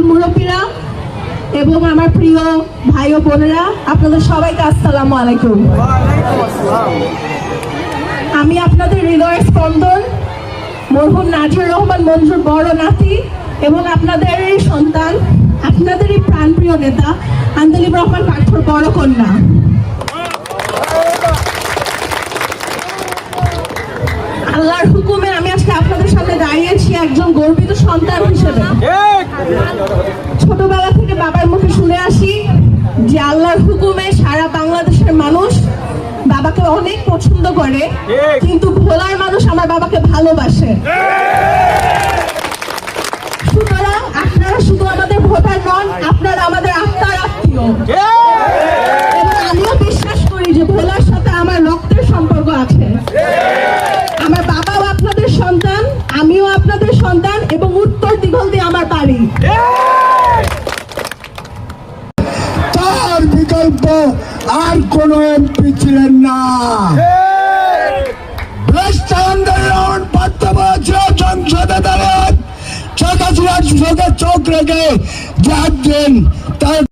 মুরব্বীরা এবং আমার প্রিয় ভাই ও বোনেরা, আপনাদের সবাইকে আসসালামু আলাইকুম। আমি আপনাদের হৃদয়ের স্পন্দন মরহুম নাজির রহমান মঞ্জুর বড় নাতি এবং আপনাদের সন্তান, আপনাদেরই প্রাণপ্রিয় নেতা আন্দোলিব রহমান পাঠর বড় কন্যা। আল্লাহর হুকুমে আমি আজকে আপনাদের সামনে দাঁড়িয়েছি একজন গর্বিত সন্তান হিসেবে। ছোটবেলা থেকে বাবার মুখে শুনে আসি যে আল্লাহর হুকুমে সারা বাংলাদেশের মানুষ বাবাকে অনেক পছন্দ করে, কিন্তু ভোলার মানুষ আমার বাবাকে ভালোবাসে। সুতরাং আপনারা শুধু আমাদের ভোটার নন, আপনারা আমাদের আত্মার আত্মীয়। এবং আমিও বিশ্বাস করি যে ভোলার সাথে আমার রক্তের সম্পর্ক আছে। আমার বাবাও আপনাদের সন্তান, আমিও আপনাদের সন্তান এবং উত্তর দিগন্তে আমার বাড়ি। তার বিকল্প আর কোন এমপি ছিলেন না। ভ্রষ্ট আন্দোলন সংসদে দাঁড়ান শেখ হাসিনার চোখ রেখে যাচ্ছেন তার